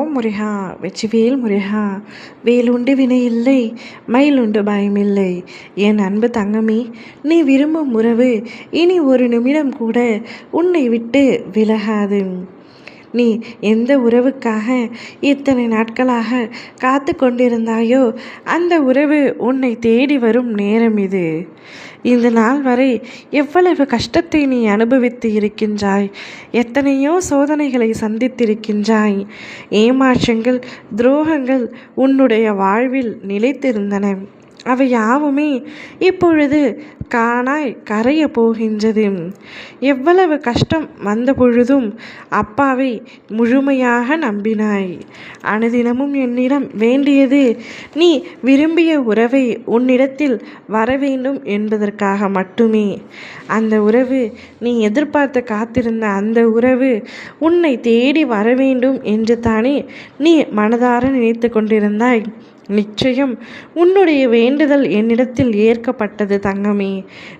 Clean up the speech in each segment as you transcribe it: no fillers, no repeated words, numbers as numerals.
ஓம் முருகா வெற்றிவேல் முருகா. வேலுண்டு வினையில்லை, மயிலுண்டு பயமில்லை. என் அன்பு தங்கமே, நீ விரும்பும் உறவு இனி ஒரு நிமிடம் கூட உன்னை விட்டு விலகாது. நீ எந்த உறவுக்காக இத்தனை நாட்களாக காத்து கொண்டிருந்தாயோ அந்த உறவு உன்னை தேடி வரும் நேரம் இது. இந்த நாள் வரை எவ்வளவு கஷ்டத்தை நீ அனுபவித்து இருக்கின்றாய், எத்தனையோ சோதனைகளை சந்தித்திருக்கின்றாய். ஏமாற்றங்கள், துரோகங்கள் உன்னுடைய வாழ்வில் நிலைத்திருந்தன. அவை யாவுமே இப்பொழுது காணாய் கரைய போகின்றது. எவ்வளவு கஷ்டம் வந்த பொழுதும் அப்பாவை முழுமையாக நம்பினாய். அனுதினமும் என்னிடம் வேண்டியது நீ விரும்பிய உறவை உன்னிடத்தில் வர வேண்டும் என்பதற்காக மட்டுமே. அந்த உறவு, நீ எதிர்பார்த்து காத்திருந்த அந்த உறவு உன்னை தேடி வர வேண்டும் என்று தானே நீ மனதார நினைத்து கொண்டிருந்தாய். நிச்சயம் உன்னுடைய வேண்டுதல் என்னிடத்தில் ஏற்கப்பட்டது தங்கமே.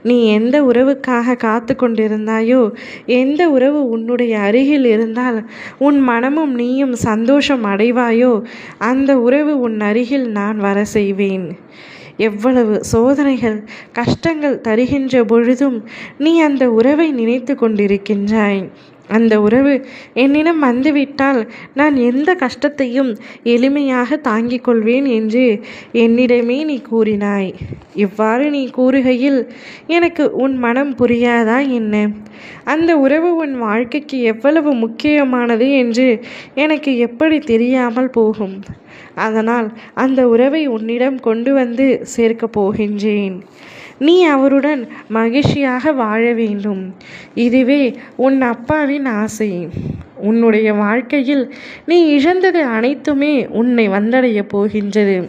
நீ எந்த உறவுக்காக காத்து கொண்டிருந்தாயோ, எந்த உறவு உன்னுடைய அருகில் இருந்தால் உன் மனமும் நீயும் சந்தோஷம் அடைவாயோ அந்த உறவு உன் அருகில் நான் வர செய்வேன். எவ்வளவு சோதனைகள், கஷ்டங்கள் தருகின்ற பொழுதும் நீ அந்த உறவை நினைத்து கொண்டிருக்கின்றாய். அந்த உறவு என்னிடம் வந்துவிட்டால் நான் எந்த கஷ்டத்தையும் எளிமையாக தாங்கிக் கொள்வேன் என்று என்னிடமே நீ கூறினாய். இவ்வாறு நீ கூறுகையில் எனக்கு உன் மனம் புரியாதா என்ன? அந்த உறவு உன் வாழ்க்கைக்கு எவ்வளவு முக்கியமானது என்று எனக்கு எப்படி தெரியாமல் போகும்? அதனால் அந்த உறவை உன்னிடம் கொண்டு வந்து சேர்க்கப் போகின்றேன். நீ அவருடன் மகிழ்ச்சியாக வாழ வேண்டும். இதுவே உன் அப்பாவின் ஆசை. உன்னுடைய வாழ்க்கையில் நீ இழந்தது அனைத்துமே உன்னை வந்தடைய போகின்றது.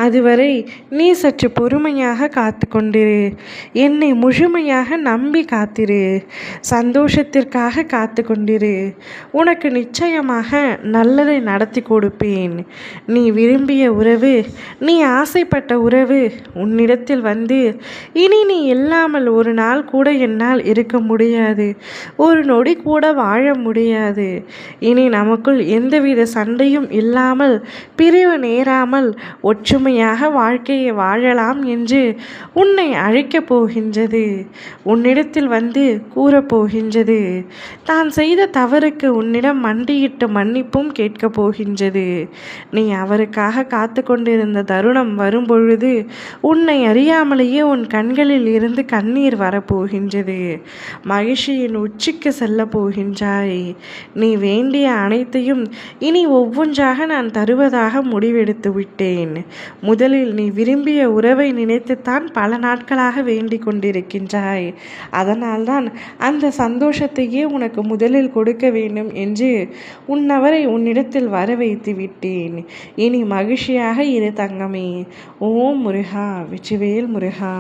அதுவரை நீ சற்று பொறுமையாக காத்து கொண்டிரு. என்னை முழுமையாக நம்பி காத்திரு. சந்தோஷத்திற்காக காத்து கொண்டிரு. உனக்கு நிச்சயமாக நல்லதை நடத்தி கொடுப்பேன். நீ விரும்பிய உறவு, நீ ஆசைப்பட்ட உறவு உன்னிடத்தில் வந்து இனி நீ இல்லாமல் ஒரு நாள் கூட என்னால் இருக்க முடியாது, ஒரு நொடி கூட வாழ முடியாது. இனி நமக்குள் எந்தவித சண்டையும் இல்லாமல், பிரிவு நேராமல் ஒற்றுமையாக வாழ்க்கையை வாழலாம் என்று உன்னை அழைக்கப் போகின்றது. உன்னிடத்தில் வந்து கூறப்போகின்றது. தான் செய்த தவறுக்கு உன்னிடம் மண்டியிட்டு மன்னிப்பும் கேட்கப் போகின்றது. நீ அவருக்காக காத்து கொண்டிருந்த தருணம் வரும்பொழுது உன்னை அறியாமலேயே உன் கண்களில் இருந்து கண்ணீர் வரப்போகின்றது. மகிழ்ச்சியின் உச்சிக்கு செல்ல போகின்றாய். நீ வேண்டிய அனைத்தையும் இனி ஒவ்வொன்றாக நான் தருவதாக முடிவெடுத்து விட்டேன். முதலில் நீ விரும்பிய உறவை நினைத்துத்தான் பல நாட்களாக வேண்டிக் கொண்டிருக்கின்றாய். அதனால்தான் அந்த சந்தோஷத்தையே உனக்கு முதலில் கொடுக்க வேண்டும் என்று உன்னவரை உன்னிடத்தில் வர வைத்து விட்டேன். இனி மகிழ்ச்சியாக இரு தங்கமே. ஓம் முருகா வெற்றிவேல் முருகா.